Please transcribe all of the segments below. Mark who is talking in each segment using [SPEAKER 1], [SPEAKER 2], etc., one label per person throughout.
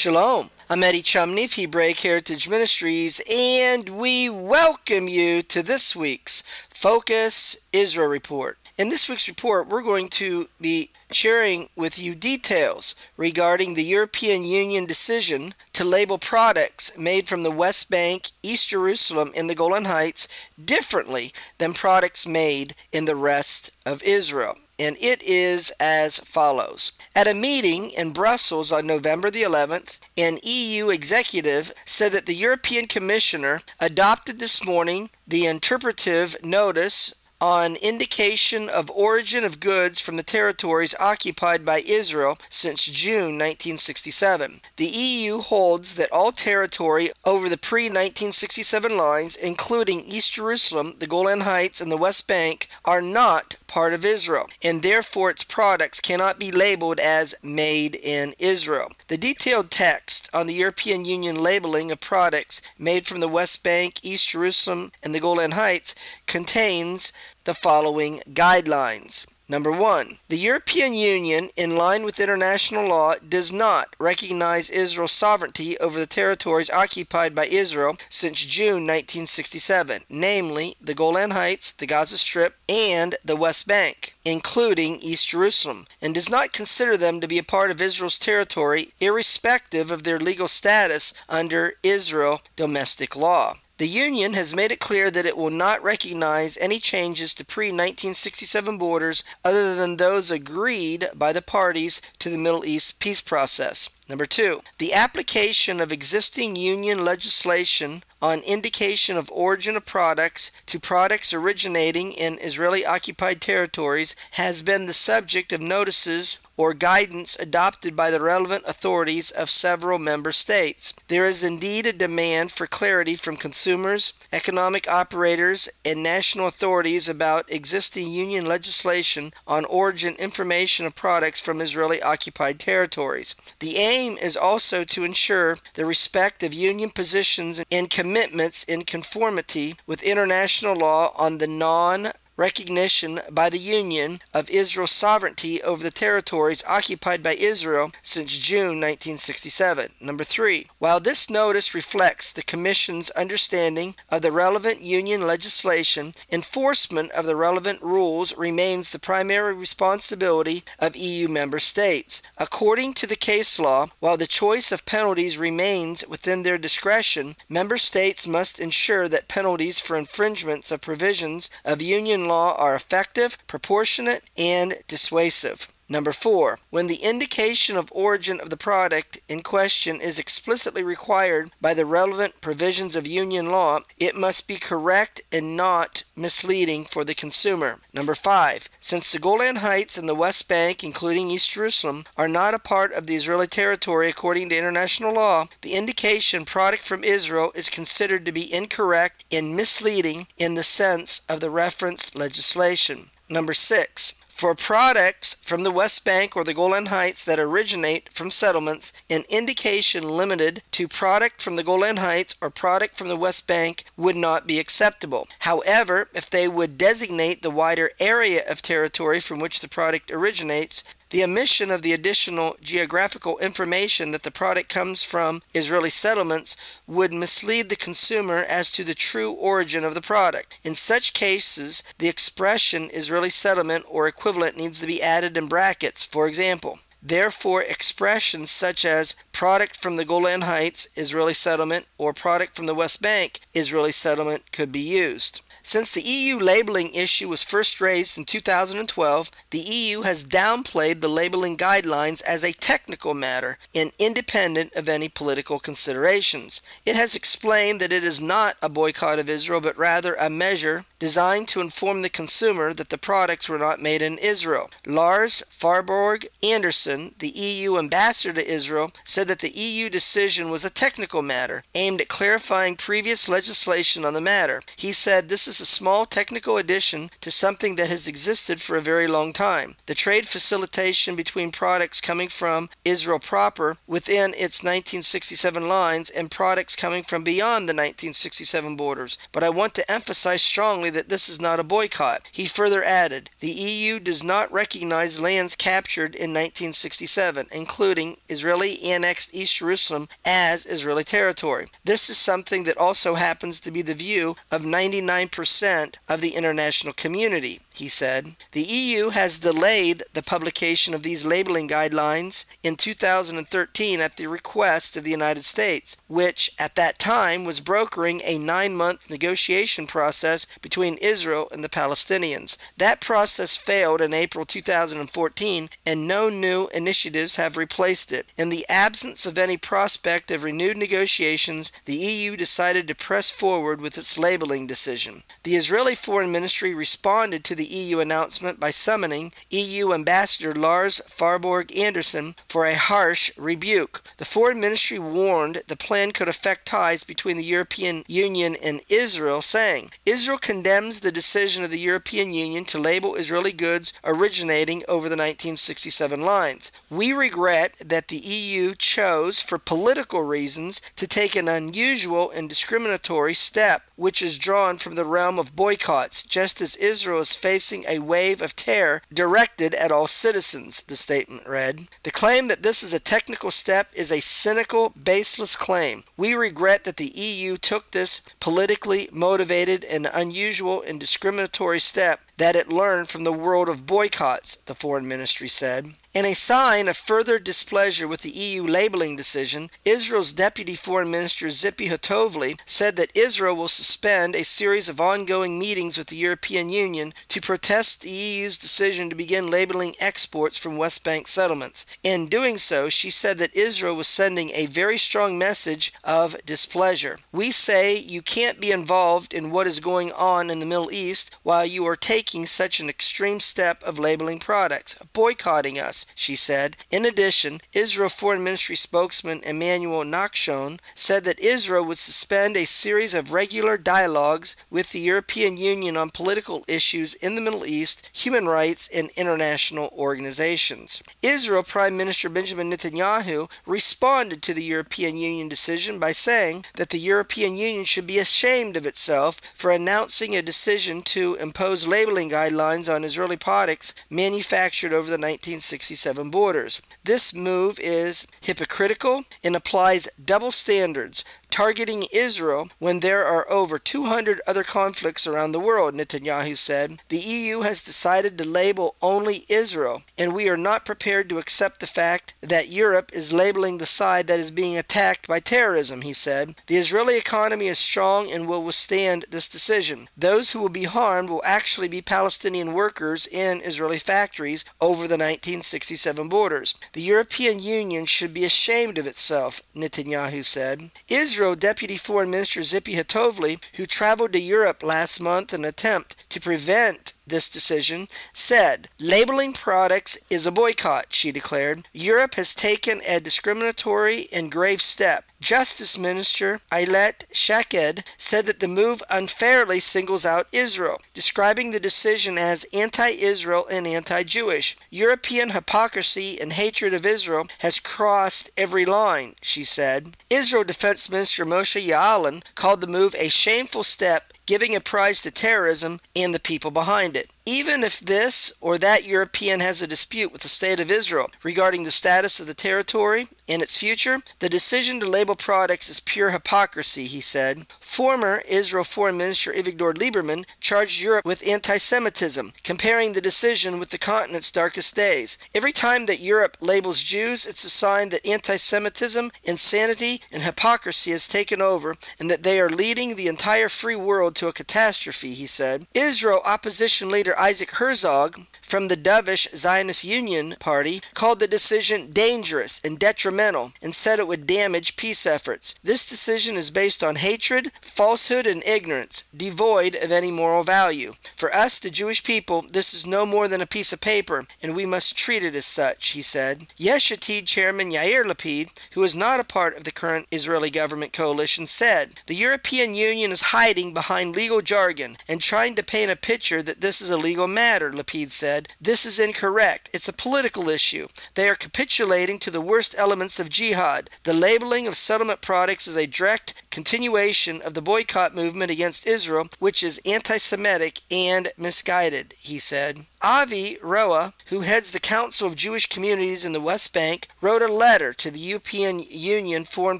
[SPEAKER 1] Shalom. I'm Eddie Chumney of Hebraic Heritage Ministries, and we welcome you to this week's Focus Israel Report. In this week's report, we're going to be sharing with you details regarding the European Union decision to label products made from the West Bank, East Jerusalem, and the Golan Heights differently than products made in the rest of Israel. And it is as follows. At a meeting in Brussels on November the 11th, an EU executive said that the European Commissioner adopted this morning the interpretive notice on indication of origin of goods from the territories occupied by Israel since June 1967. The EU holds that all territory over the pre-1967 lines, including East Jerusalem, the Golan Heights, and the West Bank, are not part of Israel, and therefore its products cannot be labeled as made in Israel. The detailed text on the European Union labeling of products made from the West Bank, East Jerusalem, and the Golan Heights contains the following guidelines. Number 1. The European Union, in line with international law, does not recognize Israel's sovereignty over the territories occupied by Israel since June 1967, namely the Golan Heights, the Gaza Strip, and the West Bank, including East Jerusalem, and does not consider them to be a part of Israel's territory, irrespective of their legal status under Israel domestic law. The Union has made it clear that it will not recognize any changes to pre-1967 borders other than those agreed by the parties to the Middle East peace process. Number 2. The application of existing Union legislation on indication of origin of products to products originating in Israeli-occupied territories has been the subject of notices or guidance adopted by the relevant authorities of several member states. There is indeed a demand for clarity from consumers, economic operators, and national authorities about existing Union legislation on origin information of products from Israeli-occupied territories. The aim is also to ensure the respect of Union positions and commitments in conformity with international law on the non-recognition by the Union of Israel's sovereignty over the territories occupied by Israel since June 1967. Number 3. While this notice reflects the Commission's understanding of the relevant Union legislation, enforcement of the relevant rules remains the primary responsibility of EU member states. According to the case law, while the choice of penalties remains within their discretion, member states must ensure that penalties for infringements of provisions of Union law are effective, proportionate, and dissuasive. Number 4. When the indication of origin of the product in question is explicitly required by the relevant provisions of Union law, it must be correct and not misleading for the consumer. Number 5. Since the Golan Heights and the West Bank, including East Jerusalem, are not a part of the Israeli territory according to international law, the indication product from Israel is considered to be incorrect and misleading in the sense of the referenced legislation. Number 6. For products from the West Bank or the Golan Heights that originate from settlements, an indication limited to product from the Golan Heights or product from the West Bank would not be acceptable. However, if they would designate the wider area of territory from which the product originates, the omission of the additional geographical information that the product comes from Israeli settlements would mislead the consumer as to the true origin of the product. In such cases, the expression Israeli settlement or equivalent needs to be added in brackets. For example, therefore, expressions such as product from the Golan Heights, Israeli settlement, or product from the West Bank, Israeli settlement could be used. Since the EU labeling issue was first raised in 2012, the EU has downplayed the labeling guidelines as a technical matter and independent of any political considerations. It has explained that it is not a boycott of Israel, but rather a measure designed to inform the consumer that the products were not made in Israel. Lars Farborg Anderson, the EU ambassador to Israel, said that the EU decision was a technical matter aimed at clarifying previous legislation on the matter. He said, "This is a small technical addition to something that has existed for a very long time. The trade facilitation between products coming from Israel proper within its 1967 lines and products coming from beyond the 1967 borders. But I want to emphasize strongly that this is not a boycott. He further added, the EU does not recognize lands captured in 1967, including Israeli annexed East Jerusalem, as Israeli territory. This is something that also happens to be the view of 99% of the international community, he said. The EU has delayed the publication of these labeling guidelines in 2013 at the request of the United States, which at that time was brokering a 9-month negotiation process between Israel and the Palestinians. That process failed in April 2014, and no new initiatives have replaced it. In the absence of any prospect of renewed negotiations, the EU decided to press forward with its labeling decision. The Israeli Foreign Ministry responded to the EU announcement by summoning EU Ambassador Lars Farborg Anderson for a harsh rebuke. The Foreign Ministry warned the plan could affect ties between the European Union and Israel, saying, Israel condemns the decision of the European Union to label Israeli goods originating over the 1967 lines. We regret that the EU chose, for political reasons, to take an unusual and discriminatory step, which is drawn from the realm of boycotts, just as Israel is facing a wave of terror directed at all citizens, the statement read. The claim that this is a technical step is a cynical, baseless claim. We regret that the EU took this politically motivated and unusual and discriminatory step that it learned from the world of boycotts, the Foreign Ministry said. In a sign of further displeasure with the EU labeling decision, Israel's Deputy Foreign Minister Tzipi Hotovely said that Israel will suspend a series of ongoing meetings with the European Union to protest the EU's decision to begin labeling exports from West Bank settlements. In doing so, she said that Israel was sending a very strong message of displeasure. We say you can't be involved in what is going on in the Middle East while you are taking such an extreme step of labeling products, boycotting us, she said. In addition, Israel Foreign Ministry spokesman Emmanuel Nachshon said that Israel would suspend a series of regular dialogues with the European Union on political issues in the Middle East, human rights, and international organizations. Israel Prime Minister Benjamin Netanyahu responded to the European Union decision by saying that the European Union should be ashamed of itself for announcing a decision to impose labeling guidelines on Israeli products manufactured over the 1967 borders. This move is hypocritical and applies double standards, targeting Israel when there are over 200 other conflicts around the world, Netanyahu said. The EU has decided to label only Israel, and we are not prepared to accept the fact that Europe is labeling the side that is being attacked by terrorism, he said. The Israeli economy is strong and will withstand this decision. Those who will be harmed will actually be Palestinian workers in Israeli factories over the 1967 borders. The European Union should be ashamed of itself, Netanyahu said. Israel Deputy Foreign Minister Tzipi Hotovely, who traveled to Europe last month in an attempt to prevent this decision, said, labeling products is a boycott, she declared. Europe has taken a discriminatory and grave step. Justice Minister Ayelet Shaked said that the move unfairly singles out Israel, describing the decision as anti-Israel and anti-Jewish. European hypocrisy and hatred of Israel has crossed every line, she said. Israel Defense Minister Moshe Ya'alon called the move a shameful step, giving a prize to terrorism and the people behind it. Even if this or that European has a dispute with the State of Israel regarding the status of the territory and its future, the decision to label products is pure hypocrisy, he said. Former Israel Foreign Minister Avigdor Lieberman charged Europe with anti-Semitism, comparing the decision with the continent's darkest days. Every time that Europe labels Jews, it's a sign that anti-Semitism, insanity, and hypocrisy has taken over, and that they are leading the entire free world to a catastrophe, he said. Israel opposition leader Isaac Herzog from the dovish Zionist Union Party called the decision dangerous and detrimental and said it would damage peace efforts. This decision is based on hatred, falsehood, and ignorance, devoid of any moral value. For us, the Jewish people, this is no more than a piece of paper, and we must treat it as such, he said. Yesh Atid chairman Yair Lapid, who is not a part of the current Israeli government coalition, said, "The European Union is hiding behind legal jargon and trying to paint a picture that this is a legal matter," Lapid said. "This is incorrect. It's a political issue. They are capitulating to the worst elements of jihad. The labeling of settlement products is a direct continuation of the boycott movement against Israel, which is anti-Semitic and misguided," he said. Avi Roa, who heads the Council of Jewish Communities in the West Bank, wrote a letter to the European Union Foreign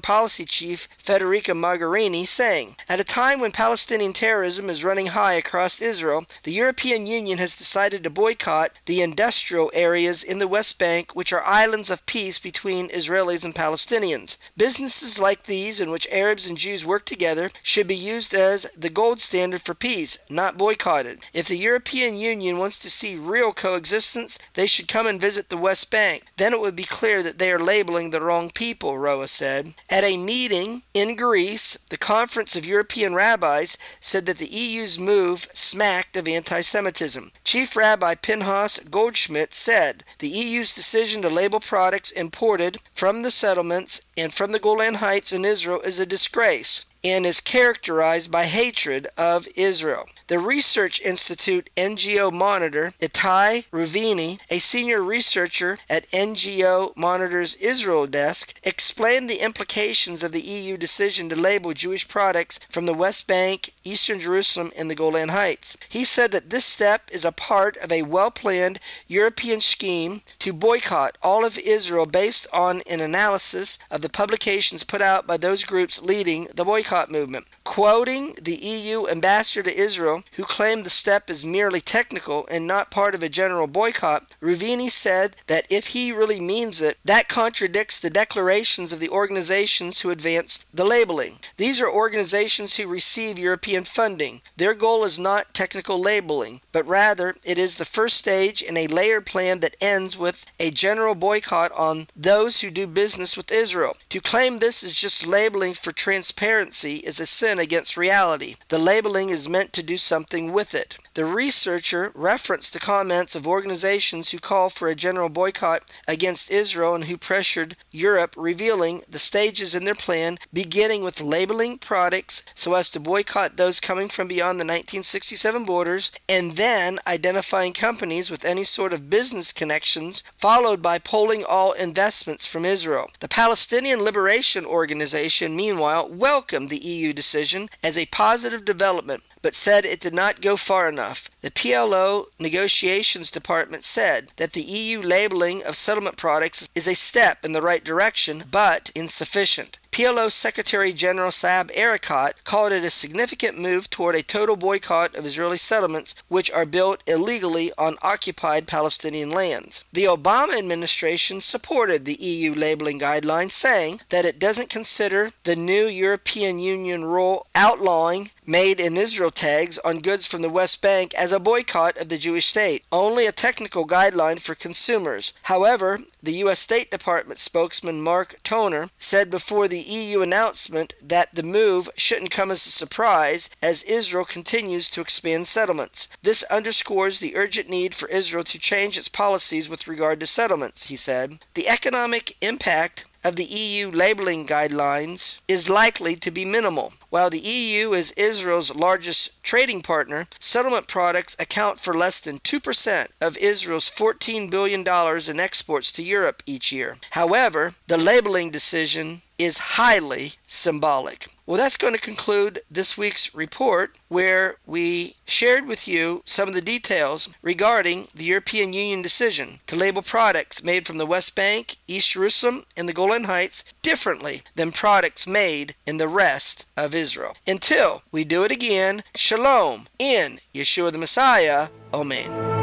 [SPEAKER 1] Policy Chief Federica Mogherini saying, "At a time when Palestinian terrorism is running high across Israel, the European Union has decided to boycott the industrial areas in the West Bank, which are islands of peace between Israelis and Palestinians. Businesses like these, in which Arabs and Jews work together, should be used as the gold standard for peace, not boycotted. If the European Union wants to see real coexistence, they should come and visit the West Bank. Then it would be clear that they are labeling the wrong people," Roa said. At a meeting in Greece, the Conference of European Rabbis said that the EU's move smacked of anti-Semitism. Chief Rabbi Pinhas Goldschmidt said, "The EU's decision to label products imported from the settlements and from the Golan Heights in Israel is a disgrace and is characterized by hatred of Israel." The Research Institute NGO monitor, Itai Ruvini, a senior researcher at NGO Monitor's Israel desk, explained the implications of the EU decision to label Jewish products from the West Bank, Eastern Jerusalem, and the Golan Heights. He said that this step is a part of a well-planned European scheme to boycott all of Israel based on an analysis of the publications put out by those groups leading the boycott movement. Quoting the EU ambassador to Israel, who claimed the step is merely technical and not part of a general boycott, Ruvini said that if he really means it, that contradicts the declarations of the organizations who advanced the labeling. These are organizations who receive European funding. Their goal is not technical labeling, but rather it is the first stage in a layered plan that ends with a general boycott on those who do business with Israel. To claim this is just labeling for transparency is a sin against reality. The labeling is meant to do something with it. The researcher referenced the comments of organizations who call for a general boycott against Israel and who pressured Europe, revealing the stages in their plan, beginning with labeling products so as to boycott those coming from beyond the 1967 borders, and then identifying companies with any sort of business connections, followed by pulling all investments from Israel. The Palestinian Liberation Organization, meanwhile, welcomed the EU decision as a positive development, but said it did not go far enough. The PLO Negotiations Department said that the EU labeling of settlement products is a step in the right direction, but insufficient. PLO Secretary General Saab Erekat called it a significant move toward a total boycott of Israeli settlements which are built illegally on occupied Palestinian lands. The Obama administration supported the EU labeling guidelines, saying that it doesn't consider the new European Union rule outlawing made in Israel tags on goods from the West Bank as a boycott of the Jewish state, only a technical guideline for consumers. However, the U.S. State Department spokesman Mark Toner said before the EU announcement that the move shouldn't come as a surprise as Israel continues to expand settlements. This underscores the urgent need for Israel to change its policies with regard to settlements, he said. The economic impact of the EU labeling guidelines is likely to be minimal. While the EU is Israel's largest trading partner, settlement products account for less than 2% of Israel's $14 billion in exports to Europe each year. However, the labeling decision is highly symbolic. Well, that's going to conclude this week's report, where we shared with you some of the details regarding the European Union decision to label products made from the West Bank, East Jerusalem, and the Golan Heights differently than products made in the rest of Israel. Until we do it again, Shalom in Yeshua the Messiah. Amen.